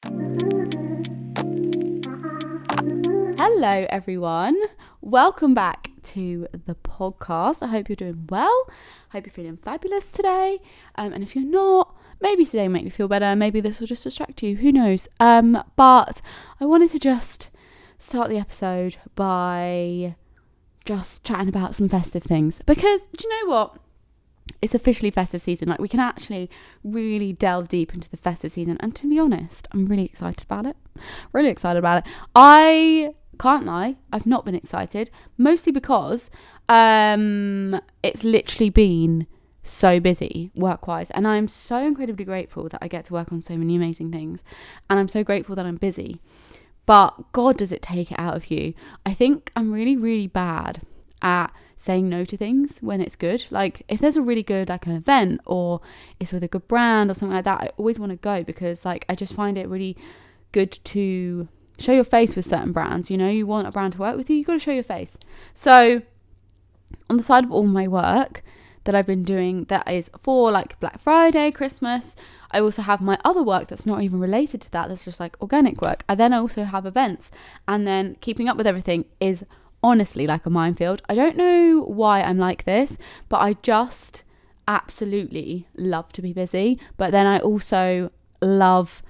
Hello everyone, welcome back to the podcast. I hope you're doing well. I hope you're feeling fabulous today, and if you're not, maybe today will make you feel better. Maybe this will just distract you, who knows. But I wanted to just start the episode by just chatting about some festive things, because do you know what, it's officially festive season. Like, we can actually really delve deep into the festive season, and to be honest, I'm really excited about it. I can't lie, I've not been excited, mostly because it's literally been so busy work-wise, and I'm so incredibly grateful that I get to work on so many amazing things, and I'm so grateful that I'm busy. But God, does it take it out of you. I think I'm really, really bad at saying no to things when it's good. Like, if there's a really good, like, an event, or it's with a good brand or something like that, I always want to go, because, like, I just find it really good to show your face with certain brands. You know, you want a brand to work with you got to show your face. So on the side of all my work that I've been doing that is for, like, Black Friday, Christmas, I also have my other work that's not even related to that, that's just like organic work. I then also have events, and then keeping up with everything is honestly like a minefield. I don't know why I'm like this, but I just absolutely love to be busy, but then I also love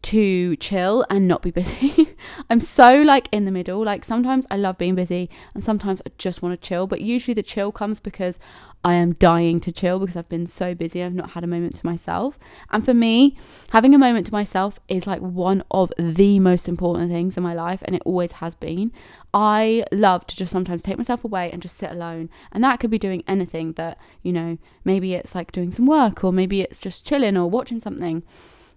to chill and not be busy. I'm so, like, in the middle. Like, sometimes I love being busy and sometimes I just want to chill, but usually the chill comes because I am dying to chill, because I've been so busy, I've not had a moment to myself. And for me, having a moment to myself is like one of the most important things in my life, and it always has been. I love to just sometimes take myself away and just sit alone, and that could be doing anything that, you know, maybe it's like doing some work, or maybe it's just chilling or watching something.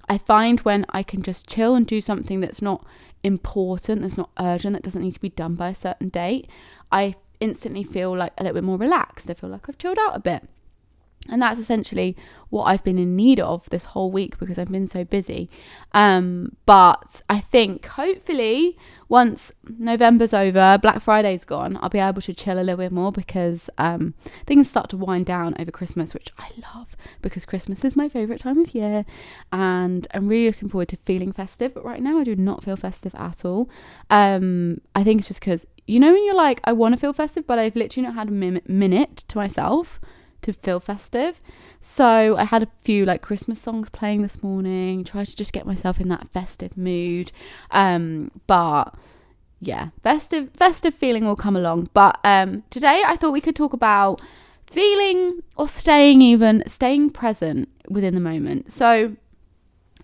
I find when I can just chill and do something that's not important, that's not urgent, that doesn't need to be done by a certain date, I instantly feel like a little bit more relaxed. I feel like I've chilled out a bit. And that's essentially what I've been in need of this whole week, because I've been so busy. But I think hopefully once November's over, Black Friday's gone, I'll be able to chill a little bit more, because things start to wind down over Christmas, which I love, because Christmas is my favourite time of year, and I'm really looking forward to feeling festive. But right now I do not feel festive at all. I think it's just because, you know, when you're like, I want to feel festive, but I've literally not had a minute to myself to feel festive. So I had a few, like, Christmas songs playing this morning, tried to just get myself in that festive mood. But yeah, festive feeling will come along. But today I thought we could talk about feeling, or staying present within the moment. So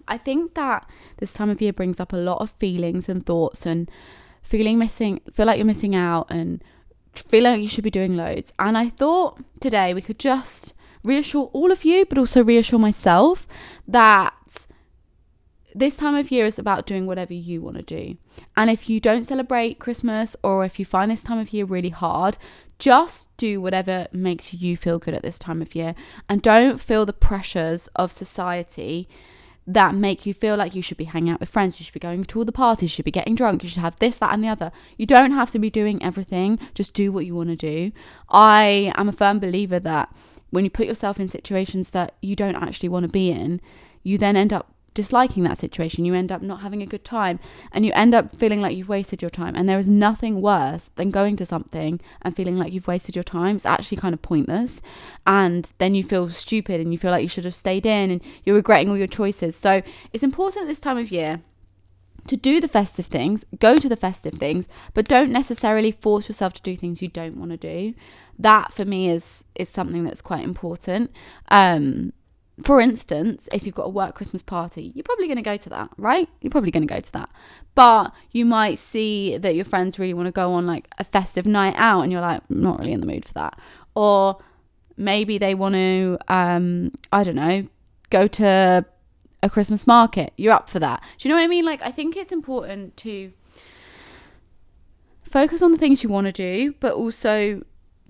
I think that this time of year brings up a lot of feelings and thoughts, and feel like you're missing out, and feel like you should be doing loads. And I thought today we could just reassure all of you, but also reassure myself, that this time of year is about doing whatever you want to do. And if you don't celebrate Christmas, or if you find this time of year really hard, just do whatever makes you feel good at this time of year, and don't feel the pressures of society that make you feel like you should be hanging out with friends, you should be going to all the parties, you should be getting drunk, you should have this, that and the other. You don't have to be doing everything. Just do what you want to do. I am a firm believer that when you put yourself in situations that you don't actually want to be in, you then end up disliking that situation. You end up not having a good time, and you end up feeling like you've wasted your time. And there is nothing worse than going to something and feeling like you've wasted your time. It's actually kind of pointless, and then you feel stupid, and you feel like you should have stayed in, and you're regretting all your choices. So it's important this time of year to do the festive things, go to the festive things, but don't necessarily force yourself to do things you don't want to do. That for me is something that's quite important. For instance, if you've got a work Christmas party, you're probably going to go to that, right? You're probably going to go to that. But you might see that your friends really want to go on, like, a festive night out, and you're like, I'm not really in the mood for that. Or maybe they want to, I don't know, go to a Christmas market. You're up for that. Do you know what I mean? Like, I think it's important to focus on the things you want to do, but also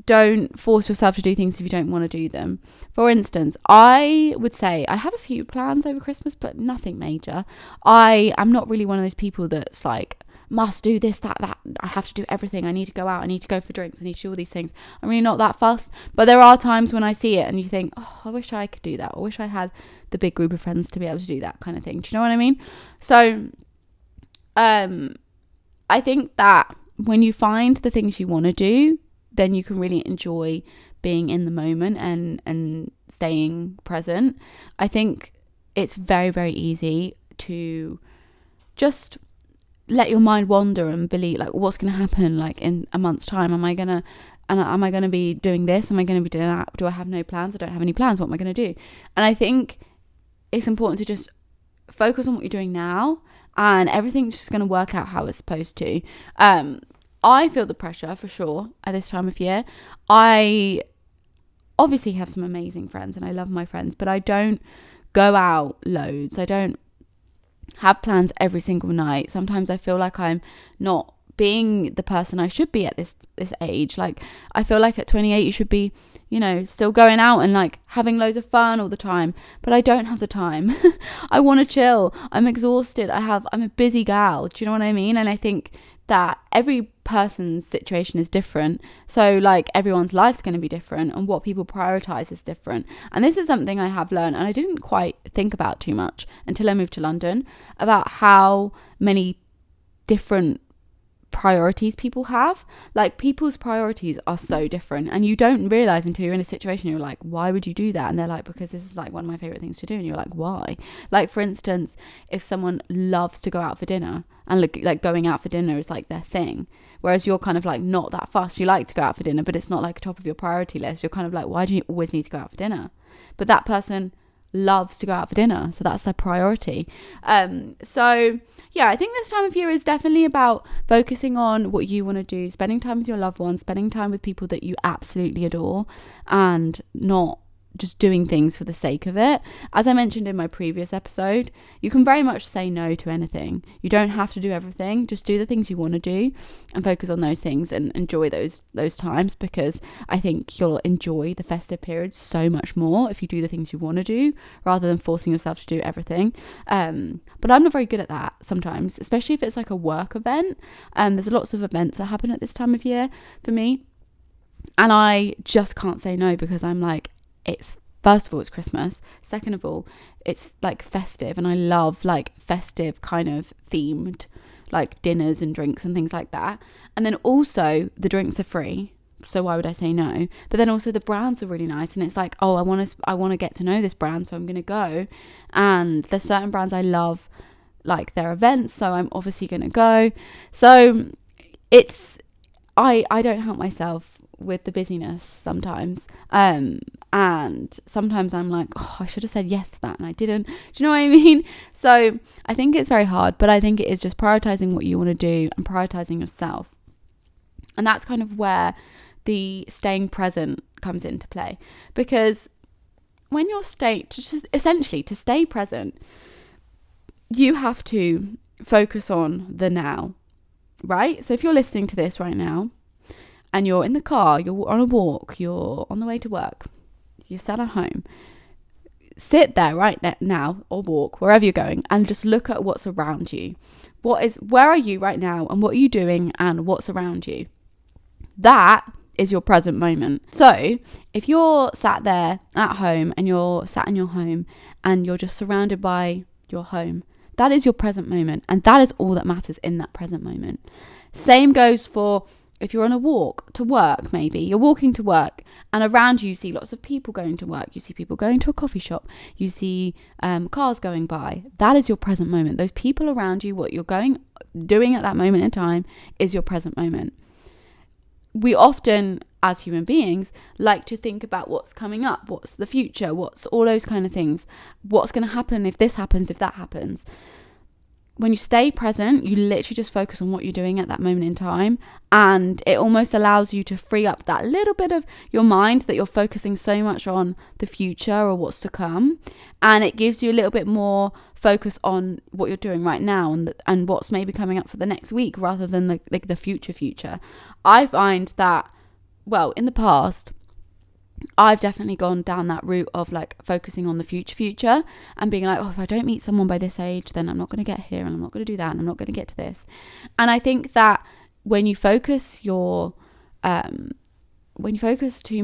don't force yourself to do things if you don't want to do them. For instance, I would say I have a few plans over Christmas, but nothing major. I am not really one of those people that's like, must do this, that. I have to do everything. I need to go out. I need to go for drinks. I need to do all these things. I'm really not that fussed. But there are times when I see it and you think, oh, I wish I could do that. I wish I had the big group of friends to be able to do that kind of thing. Do you know what I mean? So, I think that when you find the things you want to do, then you can really enjoy being in the moment and staying present. I think it's very, very easy to just let your mind wander and believe, like, what's going to happen, like, in a month's time. Am I going to be doing this? Am I going to be doing that? Do I have no plans? I don't have any plans. What am I going to do? And I think it's important to just focus on what you're doing now, and everything's just going to work out how it's supposed to. I feel the pressure for sure at this time of year. I obviously have some amazing friends and I love my friends, but I don't go out loads. I don't have plans every single night. Sometimes I feel like I'm not being the person I should be at this age. Like, I feel like at 28 you should be, you know, still going out and like having loads of fun all the time, but I don't have the time. I want to chill. I'm exhausted. I'm a busy gal. Do you know what I mean? And I think that every person's situation is different. So like everyone's life's going to be different, and what people prioritize is different. And this is something I have learned, and I didn't quite think about too much until I moved to London, about how many different priorities people have. Like, people's priorities are so different, and you don't realize until you're in a situation, you're like, why would you do that? And they're like, because this is like one of my favorite things to do. And you're like, why? Like, for instance, if someone loves to go out for dinner, and like going out for dinner is like their thing, whereas you're kind of like not that fussed. You like to go out for dinner, but it's not like top of your priority list. You're kind of like, why do you always need to go out for dinner? But that person loves to go out for dinner, so that's their priority. So yeah, I think this time of year is definitely about focusing on what you want to do, spending time with your loved ones, spending time with people that you absolutely adore, and not just doing things for the sake of it. As I mentioned in my previous episode, you can very much say no to anything. You don't have to do everything. Just do the things you want to do and focus on those things and enjoy those times, because I think you'll enjoy the festive period so much more if you do the things you want to do rather than forcing yourself to do everything. But I'm not very good at that sometimes, especially if it's like a work event. There's lots of events that happen at this time of year for me, and I just can't say no, because I'm like, it's, first of all, it's Christmas. Second of all, it's like festive, and I love like festive kind of themed like dinners and drinks and things like that. And then also the drinks are free, so why would I say no? But then also the brands are really nice, and it's like, oh, I want to get to know this brand, so I'm going to go. And there's certain brands I love, like their events, so I'm obviously going to go. So it's, I don't help myself with the busyness sometimes, and sometimes I'm like, oh, I should have said yes to that and I didn't. Do you know what I mean? So I think it's very hard, but I think it is just prioritizing what you want to do and prioritizing yourself. And that's kind of where the staying present comes into play, because when you're essentially to stay present, you have to focus on the now, right? So if you're listening to this right now and you're in the car, you're on a walk, you're on the way to work, you're sat at home, sit there right now, or walk wherever you're going, and just look at what's around you. Where are you right now, and what are you doing, and what's around you? That is your present moment. So if you're sat there at home, and you're sat in your home and you're just surrounded by your home, that is your present moment, and that is all that matters in that present moment. Same goes for if you're on a walk to work. Maybe you're walking to work, and around you see lots of people going to work. You see people going to a coffee shop. You see cars going by. That is your present moment. Those people around you, what you're doing at that moment in time, is your present moment. We often, as human beings, like to think about what's coming up, what's the future, what's all those kind of things. What's going to happen if this happens, if that happens. When you stay present, you literally just focus on what you're doing at that moment in time, and it almost allows you to free up that little bit of your mind that you're focusing so much on the future or what's to come, and it gives you a little bit more focus on what you're doing right now and what's maybe coming up for the next week, rather than the future. I find that, well, in the past, I've definitely gone down that route of like focusing on the future and being like, oh, if I don't meet someone by this age, then I'm not going to get here, and I'm not going to do that, and I'm not going to get to this. And I think that when you focus too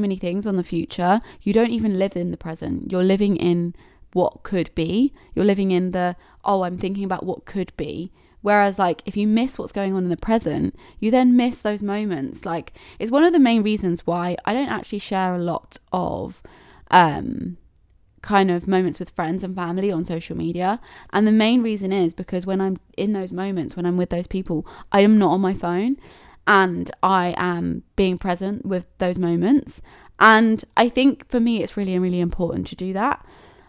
many things on the future, you don't even live in the present. You're living in what could be. You're living in I'm thinking about what could be. Whereas, like, if you miss what's going on in the present, you then miss those moments. Like, it's one of the main reasons why I don't actually share a lot of kind of moments with friends and family on social media. And the main reason is because when I'm in those moments, when I'm with those people, I am not on my phone and I am being present with those moments. And I think for me, it's really, really important to do that.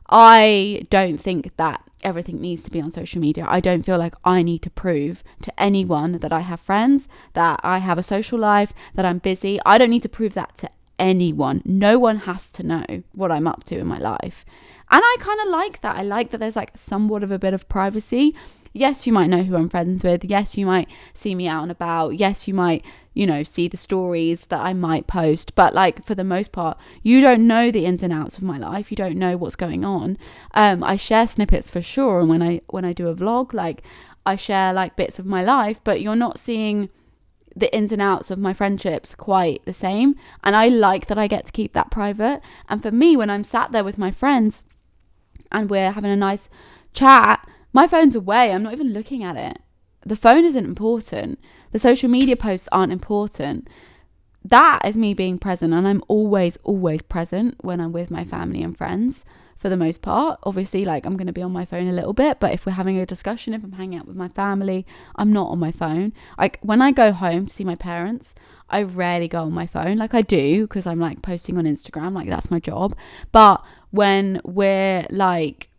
I don't think that everything needs to be on social media. I don't feel like I need to prove to anyone that I have friends, that I have a social life, that I'm busy. I don't need to prove that to anyone. No one has to know what I'm up to in my life. And I kind of like that. I like that there's like somewhat of a bit of privacy. Yes, you might know who I'm friends with. Yes, you might see me out and about. Yes, you might, see the stories that I might post. But like for the most part, you don't know the ins and outs of my life. You don't know what's going on. I share snippets for sure. And when I do a vlog, like I share like bits of my life, but you're not seeing the ins and outs of my friendships quite the same. And I like that I get to keep that private. And for me, when I'm sat there with my friends and we're having a nice chat, my phone's away. I'm not even looking at it. The phone isn't important. The social media posts aren't important. That is me being present. And I'm always, always present when I'm with my family and friends for the most part. Obviously, like I'm going to be on my phone a little bit. But if we're having a discussion, if I'm hanging out with my family, I'm not on my phone. Like when I go home to see my parents, I rarely go on my phone. Like I do because I'm like posting on Instagram. Like that's my job. But when we're like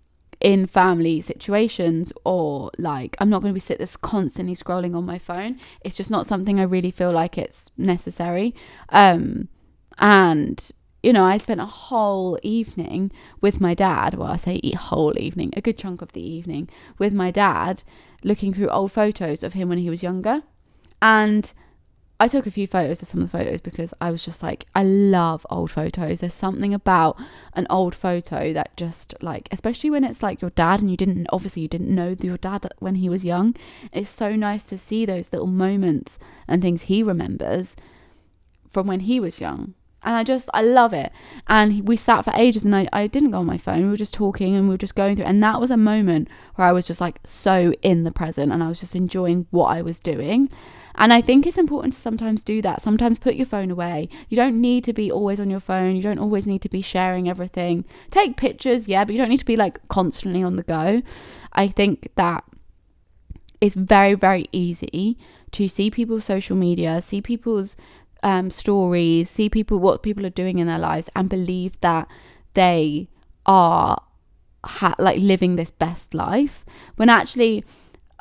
in family situations, or like I'm not going to be this constantly scrolling on my phone. It's just not something I really feel like it's necessary. And I spent a whole evening with my dad. Well, I say whole evening, a good chunk of the evening with my dad, looking through old photos of him when he was younger. And I took a few photos of some of the photos because I was just like, I love old photos. There's something about an old photo that just like, especially when it's like your dad and you didn't know your dad when he was young. It's so nice to see those little moments and things he remembers from when he was young. And I love it. And we sat for ages and I didn't go on my phone. We were just talking and we were just going through. And that was a moment where I was just like so in the present and I was just enjoying what I was doing. And I think it's important to sometimes do that. Sometimes put your phone away. You don't need to be always on your phone. You don't always need to be sharing everything. Take pictures, yeah, but you don't need to be like constantly on the go. I think that it's very, very easy to see people's social media, see people's stories, see what people are doing in their lives and believe that they are like living this best life, when actually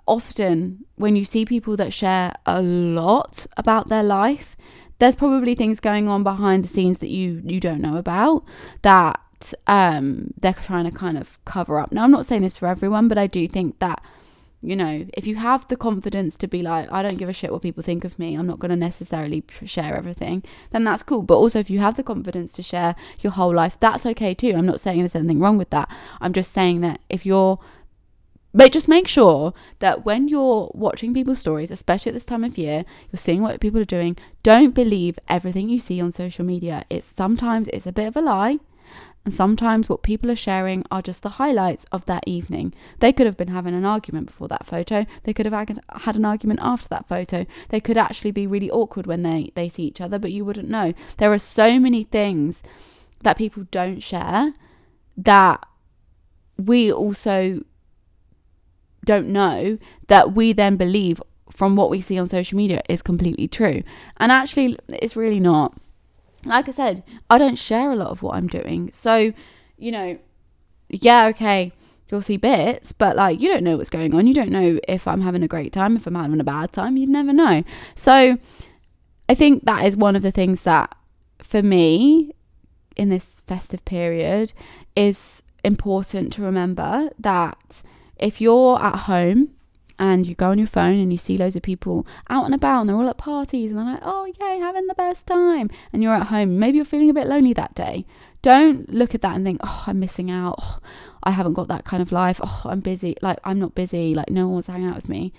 often when you see people that share a lot about their life, there's probably things going on behind the scenes that you don't know about, that they're trying to kind of cover up. Now, I'm not saying this for everyone, but I do think that, if you have the confidence to be like, I don't give a shit what people think of me, I'm not going to necessarily share everything, then that's cool. But also if you have the confidence to share your whole life, that's okay too. I'm not saying there's anything wrong with that. I'm just saying that but just make sure that when you're watching people's stories, especially at this time of year, you're seeing what people are doing, don't believe everything you see on social media. Sometimes it's a bit of a lie. And sometimes what people are sharing are just the highlights of that evening. They could have been having an argument before that photo. They could have had an argument after that photo. They could actually be really awkward when they see each other, but you wouldn't know. There are so many things that people don't share that we also don't know, that we then believe from what we see on social media is completely true. And actually, it's really not. Like I said, I don't share a lot of what I'm doing. So, yeah, okay, you'll see bits, but like, you don't know what's going on. You don't know if I'm having a great time, if I'm having a bad time. You'd never know. So I think that is one of the things that, for me, in this festive period, is important to remember, that if you're at home and you go on your phone and you see loads of people out and about and they're all at parties and they're like, oh yay, having the best time, and you're at home, maybe you're feeling a bit lonely that day. Don't look at that and think, oh, I'm missing out, oh, I haven't got that kind of life, oh, I'm busy, like I'm not busy, like no one wants to hang out with me.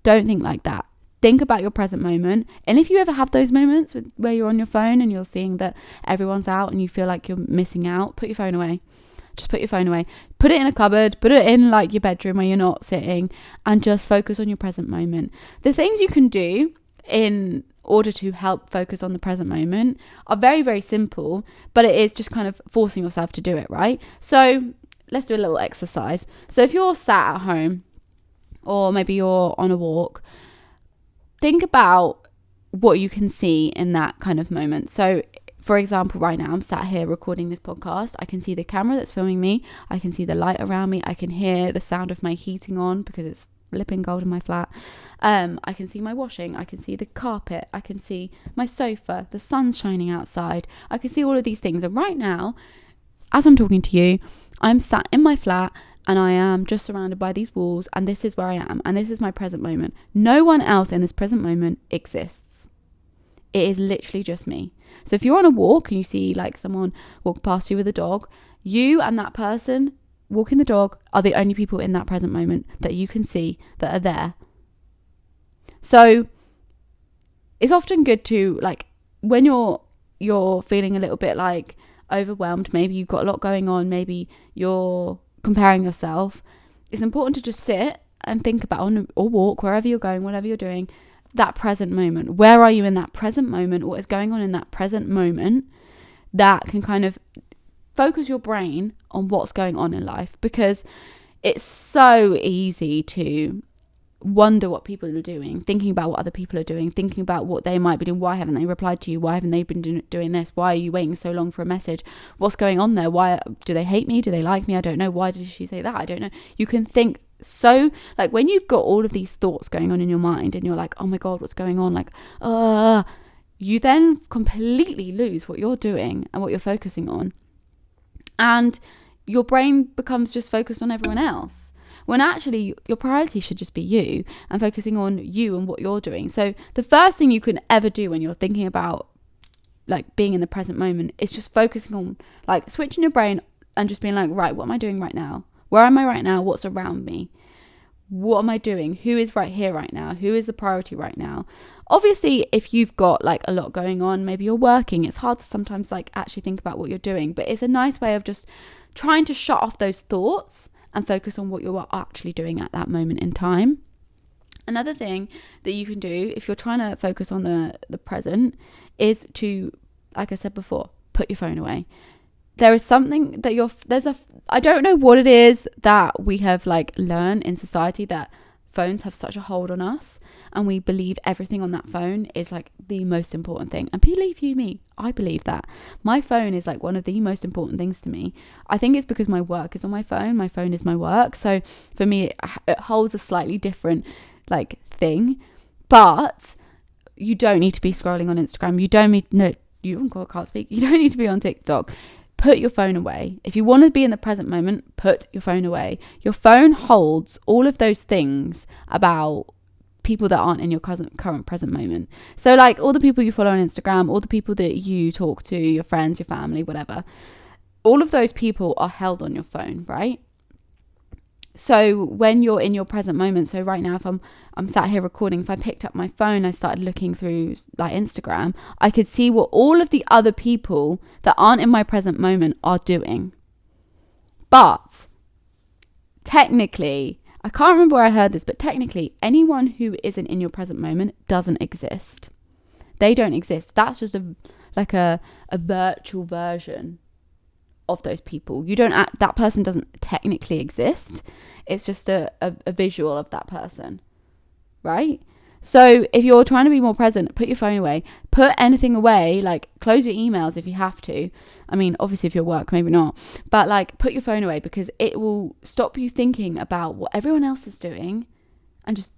Don't think like that. Think about your present moment. And if you ever have those moments where you're on your phone and you're seeing that everyone's out and you feel like you're missing out, put your phone away. Just put your phone away. Put it in a cupboard. Put it in like your bedroom where you're not sitting, and just focus on your present moment. The things you can do in order to help focus on the present moment are very, very simple, but it is just kind of forcing yourself to do it, right? So let's do a little exercise. So if you're sat at home or maybe you're on a walk, think about what you can see in that kind of moment. So for example, right now I'm sat here recording this podcast. I can see the camera that's filming me. I can see the light around me. I can hear the sound of my heating on because it's flipping cold in my flat. I can see my washing. I can see the carpet. I can see my sofa. The sun's shining outside. I can see all of these things. And right now, as I'm talking to you, I'm sat in my flat and I am just surrounded by these walls, and this is where I am, and this is my present moment. No one else in this present moment exists. It is literally just me. So if you're on a walk and you see like someone walk past you with a dog, you and that person walking the dog are the only people in that present moment that you can see that are there. So it's often good to, like, when you're feeling a little bit like overwhelmed, maybe you've got a lot going on, maybe you're comparing yourself, it's important to just sit and think about, or walk, wherever you're going, whatever you're doing, that present moment. Where are you in that present moment? What is going on in that present moment that can kind of focus your brain on what's going on in life? Because it's so easy to wonder what people are doing, thinking about what other people are doing, thinking about what they might be doing. Why haven't they replied to you? Why haven't they been doing this? Why are you waiting so long for a message? What's going on there? Why do they hate me? Do they like me? I don't know. Why did she say that? I don't know. You can think so, like, when you've got all of these thoughts going on in your mind and you're like, oh my god, what's going on, like, you then completely lose what you're doing and what you're focusing on, and your brain becomes just focused on everyone else, when actually your priority should just be you and focusing on you and what you're doing. So the first thing you can ever do when you're thinking about like being in the present moment is just focusing on, like, switching your brain and just being like, right, what am I doing right now? Where am I right now? What's around me? What am I doing? Who is right here right now? Who is the priority right now? Obviously, if you've got like a lot going on, maybe you're working, it's hard to sometimes like actually think about what you're doing, but it's a nice way of just trying to shut off those thoughts and focus on what you're actually doing at that moment in time. Another thing that you can do if you're trying to focus on the present is to, like I said before, put your phone away. There is something that I don't know what it is that we have like learned in society, that phones have such a hold on us and we believe everything on that phone is like the most important thing. And believe you me, I believe that. My phone is like one of the most important things to me. I think it's because my work is on my phone. My phone is my work. So for me, it holds a slightly different like thing. But you don't need to be scrolling on Instagram. You don't need, no, you can't speak. You don't need to be on TikTok. Put your phone away. If you want to be in the present moment, put your phone away. Your phone holds all of those things about people that aren't in your current present moment. So like all the people you follow on Instagram, all the people that you talk to, your friends, your family, whatever, all of those people are held on your phone, right? So when you're in your present moment, so right now if I'm sat here recording, if I picked up my phone, I started looking through like Instagram, I could see what all of the other people that aren't in my present moment are doing. But technically, I can't remember where I heard this, but technically anyone who isn't in your present moment doesn't exist. They don't exist. That's just a virtual version of those people. That person doesn't technically exist. It's just a visual of that person, right? So if you're trying to be more present, put your phone away. Put anything away, like close your emails if you have to. I mean, obviously if you're at work, maybe not. But like put your phone away, because it will stop you thinking about what everyone else is doing and just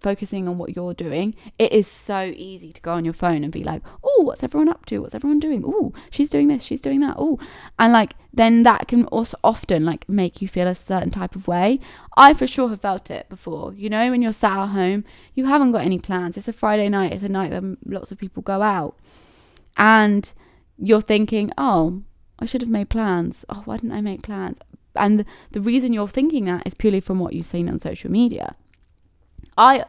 focusing on what you're doing, it is so easy to go on your phone and be like, oh, what's everyone up to? What's everyone doing? Oh, she's doing this, she's doing that. Oh, and like, then that can also often like make you feel a certain type of way. I for sure have felt it before, you know, when you're sat at home, you haven't got any plans. It's a Friday night. It's a night that lots of people go out, and you're thinking, oh, I should have made plans. Oh, why didn't I make plans? And the reason you're thinking that is purely from what you've seen on social media. I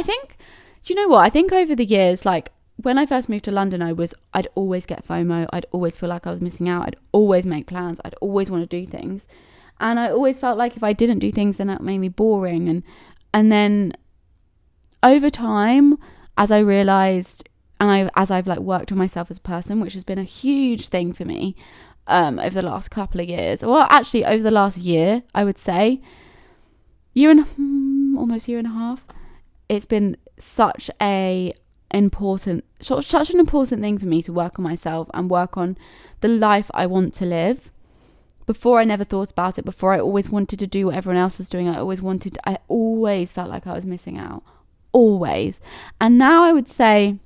think, do you know what? I think over the years, like when I first moved to London, I'd always get FOMO. I'd always feel like I was missing out. I'd always make plans. I'd always want to do things. And I always felt like if I didn't do things, then that made me boring. And then over time, as I realized, and as I've like worked on myself as a person, which has been a huge thing for me over the last couple of years. Well, actually over the last year, I would say, almost year and a half, it's been such an important thing for me to work on myself and work on the life I want to live. Before, I never thought about it. Before, I always wanted to do what everyone else was doing. I always felt like I was missing out. Always. And now I would say,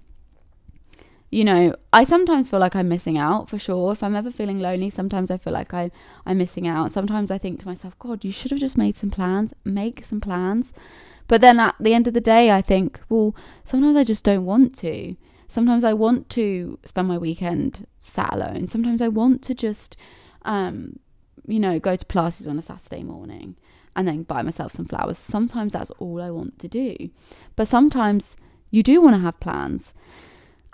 you know, I sometimes feel like I'm missing out, for sure. If I'm ever feeling lonely, sometimes I feel like I'm missing out. Sometimes I think to myself, God, you should have just made some plans. Make some plans. But then at the end of the day, I think, well, sometimes I just don't want to. Sometimes I want to spend my weekend sat alone. Sometimes I want to just, you know, go to Pilates on a Saturday morning and then buy myself some flowers. Sometimes that's all I want to do. But sometimes you do want to have plans.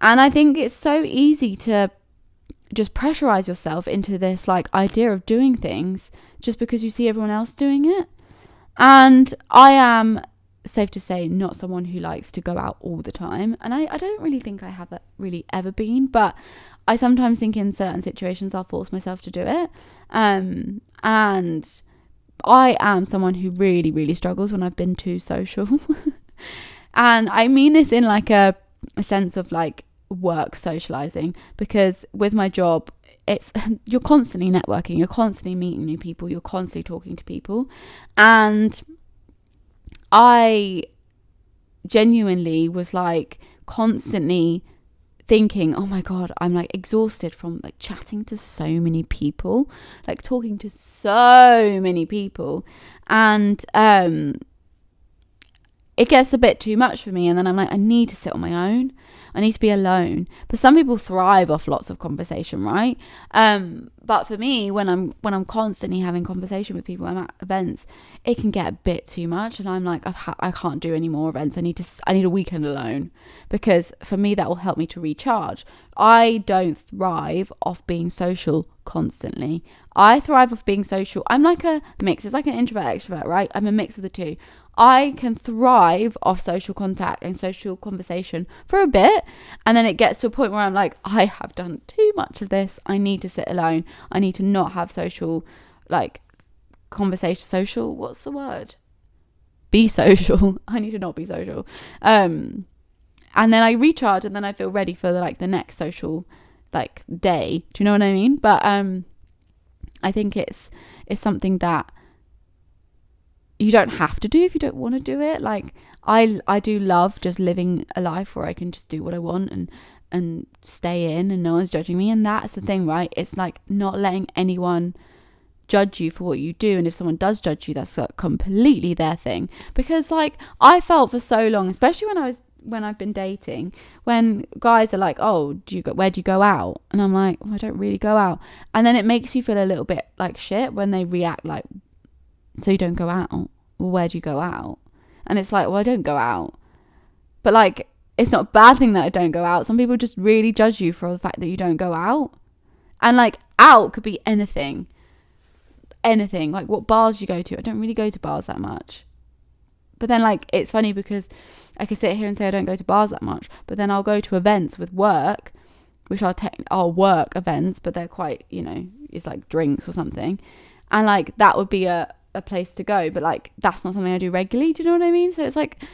And I think it's so easy to just pressurize yourself into this like idea of doing things just because you see everyone else doing it. And I am, safe to say, not someone who likes to go out all the time. And I don't really think I have really ever been, but I sometimes think in certain situations I'll force myself to do it. And I am someone who really, really struggles when I've been too social. And I mean this in like a sense of like work socializing, because with my job, it's you're constantly networking, you're constantly meeting new people, you're constantly talking to people. And I genuinely was like constantly thinking, oh my God, I'm like exhausted from like chatting to so many people, like talking to so many people. And it gets a bit too much for me. And then I'm like, I need to sit on my own. I need to be alone. But some people thrive off lots of conversation, right? But for me, when I'm constantly having conversation with people, I'm at events, it can get a bit too much, and I'm like, I can't do any more events. I need a weekend alone, because for me that will help me to recharge. I don't thrive off being social constantly. I thrive off being social. I'm like a mix. It's like an introvert extrovert, right? I'm a mix of the two. I can thrive off social contact and social conversation for a bit, and then it gets to a point where I'm like, I have done too much of this. I need to sit alone. I need to not have social, like, conversation. Social, what's the word? Be social. I need to not be social. And then I recharge, and then I feel ready for the next social like day. Do you know what I mean? But I think it's something that you don't have to do if you don't want to do it. Like I do love just living a life where I can just do what I want and stay in and no one's judging me. And that's the thing, right? It's like not letting anyone judge you for what you do. And if someone does judge you, that's like completely their thing. Because like I felt for so long, especially when I've been dating, when guys are like, oh, where do you go out? And I'm like, oh, I don't really go out. And then it makes you feel a little bit like shit when they react like, so you don't go out? Well, where do you go out? And it's like, well, I don't go out. But like, it's not a bad thing that I don't go out. Some people just really judge you for the fact that you don't go out. And like, out could be anything. Anything. Like what bars you go to. I don't really go to bars that much. But then like, it's funny because I can sit here and say I don't go to bars that much, but then I'll go to events with work, which are work events, but they're quite, it's like drinks or something. And like, that would be a place to go, but like that's not something I do regularly. Do you know what I mean? So it's like,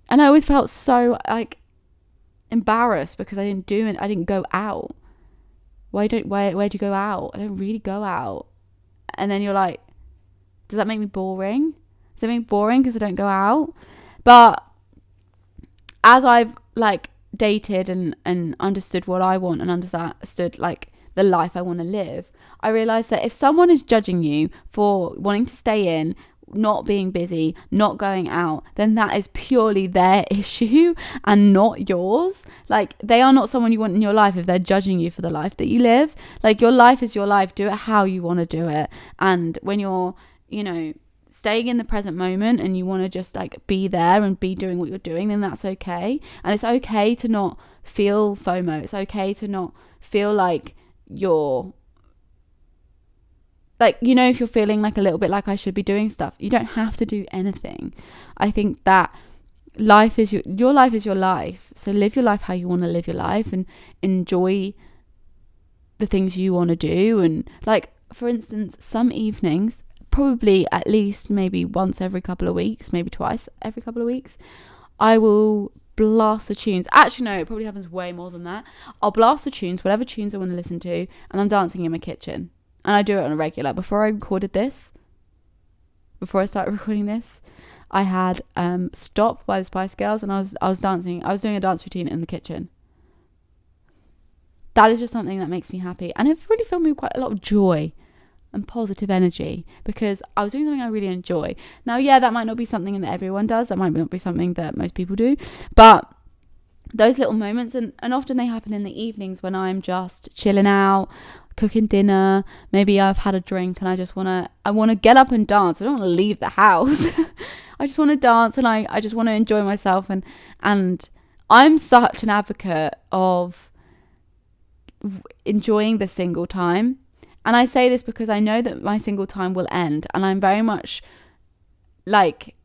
and I always felt so like embarrassed because I didn't do it. I didn't go out. Where'd you go out? I don't really go out. And then you're like, does that make me boring? Does it make me boring because I don't go out? But as I've like dated and understood what I want and understood like the life I want to live, I realized that if someone is judging you for wanting to stay in, not being busy, not going out, then that is purely their issue and not yours. Like, they are not someone you want in your life if they're judging you for the life that you live. Like, your life is your life. Do it how you want to do it. And when you're, you know, staying in the present moment and you want to just like be there and be doing what you're doing, then that's okay. And it's okay to not feel FOMO. It's okay to not feel like you're like, you know, if you're feeling like a little bit like I should be doing stuff, you don't have to do anything. I think that life is your life is your life. So live your life how you want to live your life and enjoy the things you want to do. And like, for instance, some evenings, probably at least maybe once every couple of weeks, maybe twice every couple of weeks, I will blast the tunes. Actually, no, it probably happens way more than that. I'll blast the tunes, whatever tunes I want to listen to, and I'm dancing in my kitchen. And I do it on a regular. Before I started recording this, I had Stop by the Spice Girls, and I was dancing. I was doing a dance routine in the kitchen. That is just something that makes me happy, and it really filled me with quite a lot of joy and positive energy, because I was doing something I really enjoy. Now, yeah, that might not be something that everyone does. That might not be something that most people do, but those little moments, and often they happen in the evenings when I'm just chilling out, cooking dinner. Maybe I've had a drink and I want to get up and dance. I don't want to leave the house. I just want to dance, and I just want to enjoy myself, and I'm such an advocate of enjoying the single time. And I say this because I know that my single time will end, and I'm very much like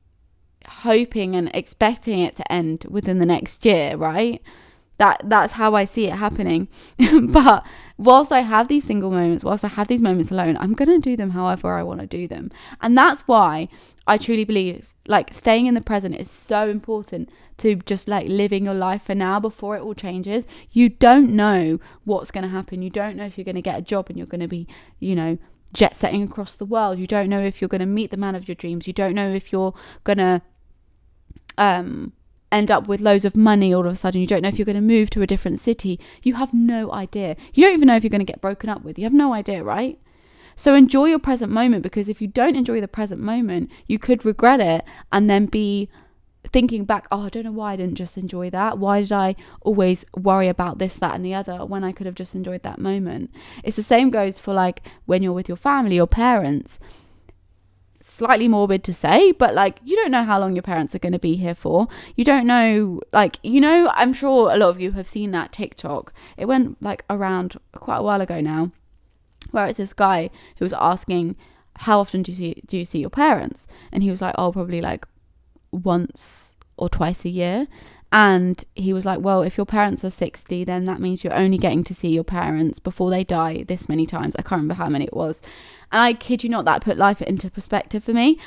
hoping and expecting it to end within the next year, right? That's how I see it happening. But whilst I have these single moments, whilst I have these moments alone, I'm going to do them however I want to do them. And that's why I truly believe like staying in the present is so important, to just like living your life for now before it all changes. You don't know what's going to happen. You don't know if you're going to get a job and you're going to be, you know, jet setting across the world. You don't know if you're going to meet the man of your dreams. You don't know if you're going to end up with loads of money all of a sudden. You don't know if you're going to move to a different city. You have no idea. You don't even know if you're going to get broken up with. You have no idea, right? So enjoy your present moment, because if you don't enjoy the present moment, you could regret it and then be thinking back, oh, I don't know why I didn't just enjoy that. Why did I always worry about this, that, and the other when I could have just enjoyed that moment? It's the same goes for like when you're with your family or parents. Slightly morbid to say, but like, you don't know how long your parents are going to be here for. You don't know, like, you know, I'm sure a lot of you have seen that TikTok. It went like around quite a while ago now, where it's this guy who was asking, how often do you see your parents? And he was like, oh, probably like once or twice a year. And he was like, well, if your parents are 60, then that means you're only getting to see your parents before they die this many times. I can't remember how many it was. And I kid you not, that put life into perspective for me.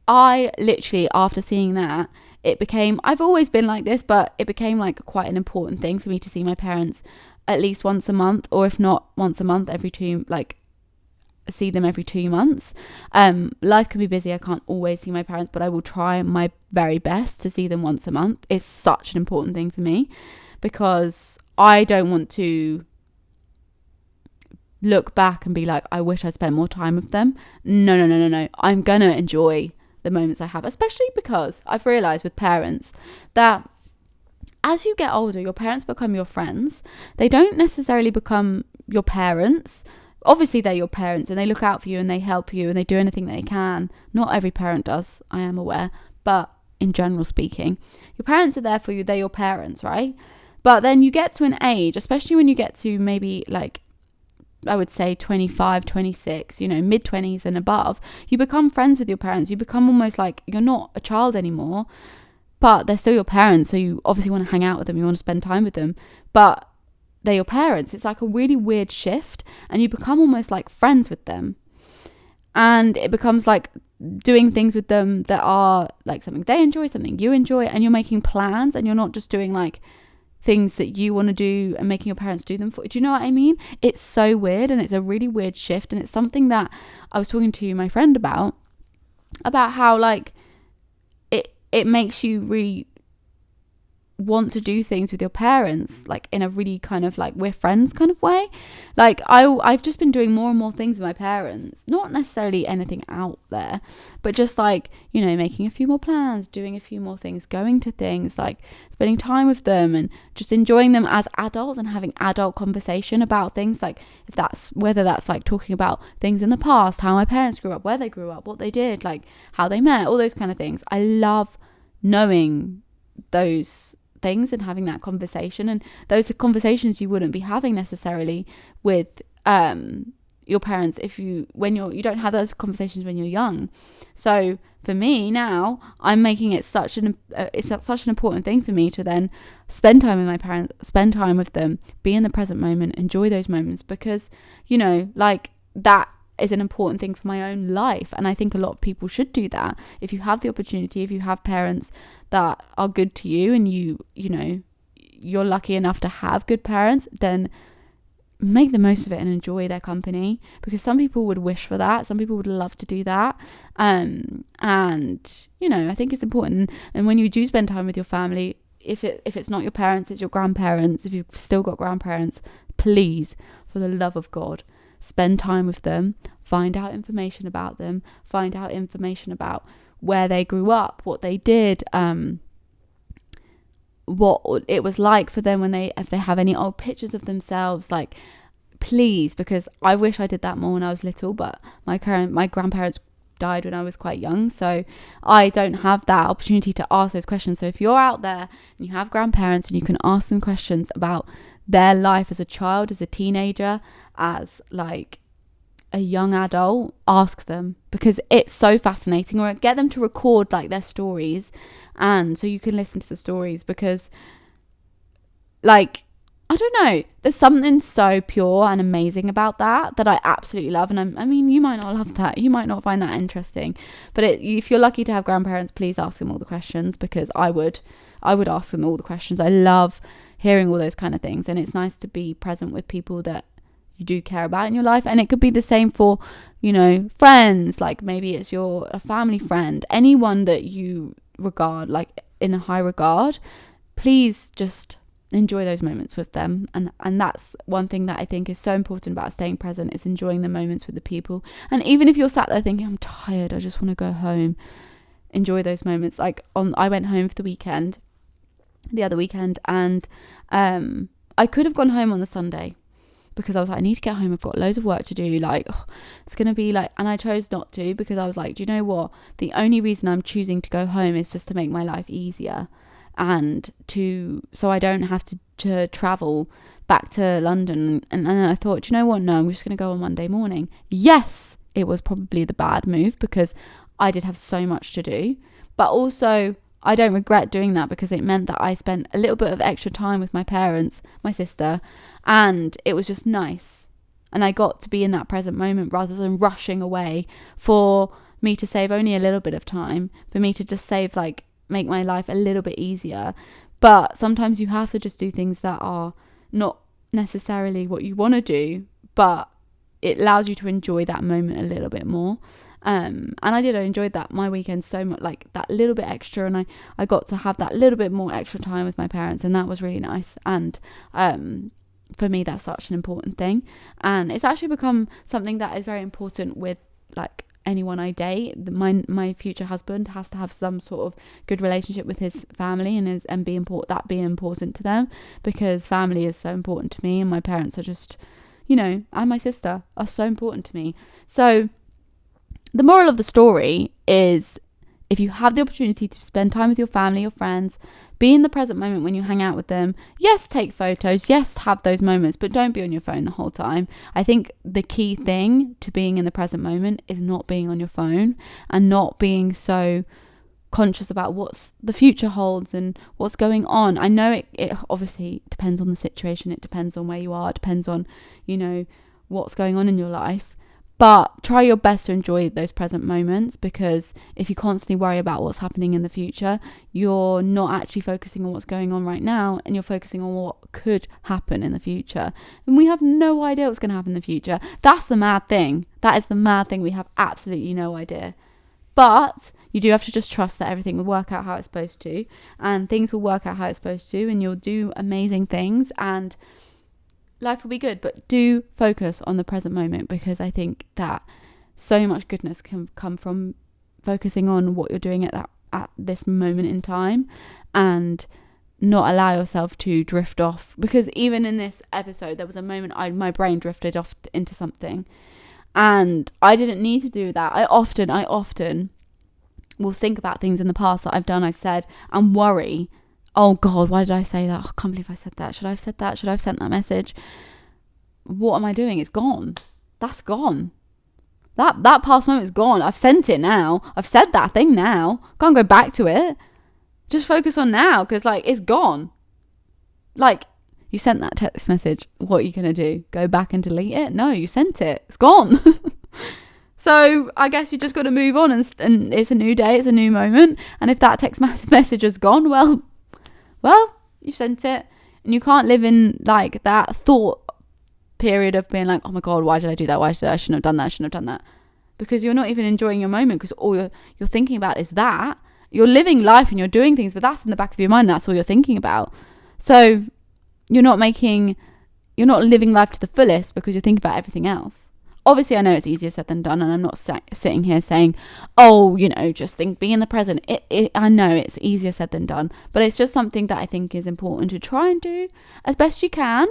I literally, after seeing that, it became, I've always been like this, but it became like quite an important thing for me to see my parents at least once a month, or if not once a month, see them every 2 months. Life can be busy. I can't always see my parents, but I will try my very best to see them once a month. It's such an important thing for me, because I don't want to look back and be like, I wish I'd spent more time with them. No. I'm gonna enjoy the moments I have, especially because I've realized with parents that as you get older, your parents become your friends. They don't necessarily become your parents. Obviously, they're your parents and they look out for you and they help you and they do anything they can. Not every parent does, I am aware, but in general speaking, your parents are there for you. They're your parents, right? But then you get to an age, especially when you get to maybe like, I would say 25, 26, you know, mid-20s and above, you become friends with your parents. You become almost like you're not a child anymore, but they're still your parents. So you obviously want to hang out with them. You want to spend time with them, but they're your parents. It's like a really weird shift, and you become almost like friends with them. And it becomes like doing things with them that are like something they enjoy, something you enjoy, and you're making plans, and you're not just doing like things that you want to do and making your parents do them for. Do you know what I mean? It's so weird, and it's a really weird shift, and it's something that I was talking to my friend about how like it makes you really want to do things with your parents, like in a really kind of like we're friends kind of way. Like I've just been doing more and more things with my parents, not necessarily anything out there, but just like, you know, making a few more plans, doing a few more things, going to things, like spending time with them and just enjoying them as adults and having adult conversation about things, like if that's whether that's like talking about things in the past, how my parents grew up, where they grew up, what they did, like how they met, all those kind of things. I love knowing those things and having that conversation, and those are conversations you wouldn't be having necessarily with your parents if you don't have those conversations when you're young. So for me now, I'm making it such an important thing for me to then spend time with my parents, spend time with them, be in the present moment, enjoy those moments, because, you know, like that is an important thing for my own life. And I think a lot of people should do that. If you have the opportunity, if you have parents that are good to you, and you know, you're lucky enough to have good parents, then make the most of it and enjoy their company, because some people would wish for that. Some people would love to do that. And, you know, I think it's important. And when you do spend time with your family, if it's not your parents, it's your grandparents. If you've still got grandparents, please, for the love of God, spend time with them, find out information about them, find out information about where they grew up, what they did, what it was like for them if they have any old pictures of themselves, like, please, because I wish I did that more when I was little, but my grandparents died when I was quite young, so I don't have that opportunity to ask those questions. So if you're out there and you have grandparents and you can ask them questions about their life as a child, as a teenager, as like a young adult, ask them, because it's so fascinating. Or get them to record like their stories, and so you can listen to the stories, because like, I don't know, there's something so pure and amazing about that I absolutely love. And I mean, you might not love that, you might not find that interesting, but if you're lucky to have grandparents, please ask them all the questions, because I would ask them all the questions. I love hearing all those kind of things, and it's nice to be present with people that you do care about in your life. And it could be the same for, you know, friends, like maybe it's a family friend, anyone that you regard like in a high regard. Please just enjoy those moments with them, and that's one thing that I think is so important about staying present, is enjoying the moments with the people. And even if you're sat there thinking, I'm tired, I just want to go home, enjoy those moments. Like I went home for the other weekend, and I could have gone home on the Sunday, because I was like, I need to get home, I've got loads of work to do, like, it's gonna be like, and I chose not to, because I was like, do you know what, the only reason I'm choosing to go home is just to make my life easier, and so I don't have to travel back to London. And then I thought, do you know what, no, I'm just gonna go on Monday morning. Yes, it was probably the bad move, because I did have so much to do, but also I don't regret doing that, because it meant that I spent a little bit of extra time with my parents, my sister, and it was just nice. And I got to be in that present moment rather than rushing away for me to save only a little bit of time, for me to just make my life a little bit easier. But sometimes you have to just do things that are not necessarily what you want to do, but it allows you to enjoy that moment a little bit more. And I enjoyed that, my weekend, so much, like that little bit extra, and I got to have that little bit more extra time with my parents, and that was really nice. And for me, that's such an important thing, and it's actually become something that is very important with like anyone I date. My future husband has to have some sort of good relationship with his family, and be important to them, because family is so important to me, and my parents are just, you know, and my sister are so important to me. So the moral of the story is, if you have the opportunity to spend time with your family or friends, be in the present moment when you hang out with them. Yes, take photos. Yes, have those moments, but don't be on your phone the whole time. I think the key thing to being in the present moment is not being on your phone, and not being so conscious about what's the future holds and what's going on. I know it obviously depends on the situation. It depends on where you are. It depends on, you know, what's going on in your life. But try your best to enjoy those present moments, because if you constantly worry about what's happening in the future, you're not actually focusing on what's going on right now, and you're focusing on what could happen in the future. And we have no idea what's going to happen in the future. That's the mad thing. That is the mad thing. We have absolutely no idea. But You do have to just trust that everything will work out how it's supposed to, and things will work out how it's supposed to, and you'll do amazing things, and life will be good. But do focus on the present moment, because I think that so much goodness can come from focusing on what you're doing at this moment in time, and not allow yourself to drift off. Because even in this episode, there was a moment my brain drifted off into something, and I didn't need to do that. I often will think about things in the past that I've done, I've said, and worry, oh God, why did I say that? Oh, I can't believe I said that. Should I have said that? Should I have sent that message? What am I doing? It's gone. That's gone. That past moment is gone. I've sent it now. I've said that thing now. Can't go back to it. Just focus on now, because like, it's gone. Like, you sent that text message. What are you going to do? Go back and delete it? No, you sent it. It's gone. So I guess you just got to move on, and it's a new day. It's a new moment. And if that text message is gone, well, you sent it, and you can't live in like that thought period of being like, oh my God, why did I do that? I shouldn't have done that. Because you're not even enjoying your moment, because all you're thinking about is that. You're living life and you're doing things, but that's in the back of your mind. That's all you're thinking about. So you're not living life to the fullest, because you're thinking about everything else. Obviously, I know it's easier said than done, and I'm not sitting here saying, oh, just be in the present. I know it's easier said than done, but it's just something that I think is important to try and do as best you can,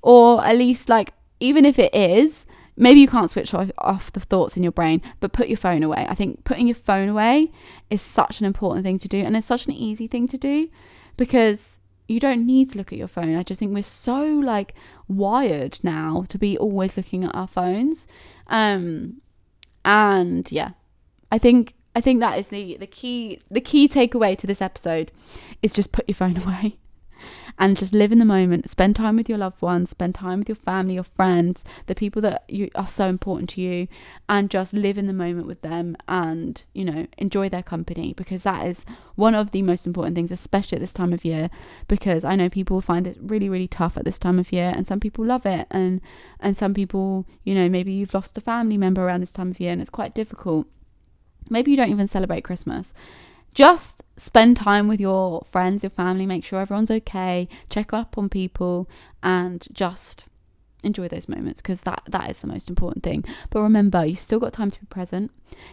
or at least, like, even if it is, maybe you can't switch off the thoughts in your brain, but put your phone away. I think putting your phone away is such an important thing to do, and it's such an easy thing to do, because you don't need to look at your phone. I just think we're so like wired now to be always looking at our phones. And yeah, I think that is the key takeaway to this episode is just put your phone away and just live in the moment. Spend time with your loved ones, spend time with your family, your friends, the people that are so important to you, and just live in the moment with them, and enjoy their company, because that is one of the most important things, especially at this time of year, because I know people find it really, really tough at this time of year, and some people love it, and some people, maybe you've lost a family member around this time of year and it's quite difficult. Maybe you don't even celebrate Christmas. Just spend time with your friends, your family, make sure everyone's okay, check up on people, and just enjoy those moments, because that is the most important thing. But remember, you still got time to be present.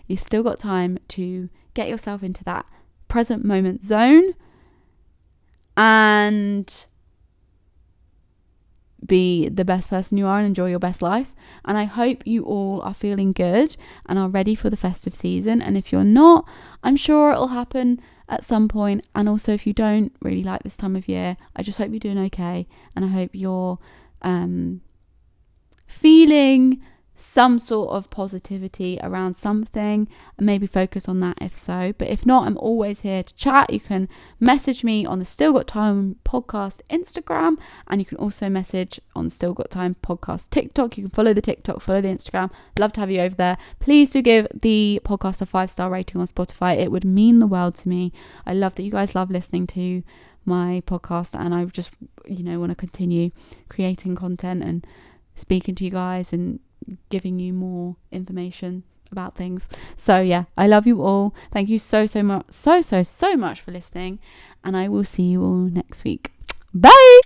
You still got time to get yourself into that present moment zone and be the best person you are and enjoy your best life. And I hope you all are feeling good and are ready for the festive season. And if you're not, I'm sure it'll happen at some point. And also, if you don't really like this time of year, I just hope you're doing okay, and I hope you're feeling some sort of positivity around something, and maybe focus on that if so. But if not, I'm always here to chat. You can message me on the Still Got Time podcast Instagram, and you can also message on Still Got Time podcast TikTok. You can follow the TikTok, follow the Instagram. Love to have you over there. Please do give the podcast a 5-star rating on Spotify. It would mean the world to me. I love that you guys love listening to my podcast, and I just want to continue creating content and speaking to you guys and giving you more information about things. So yeah, I love you all. Thank you so much for listening, and I will see you all next week. Bye.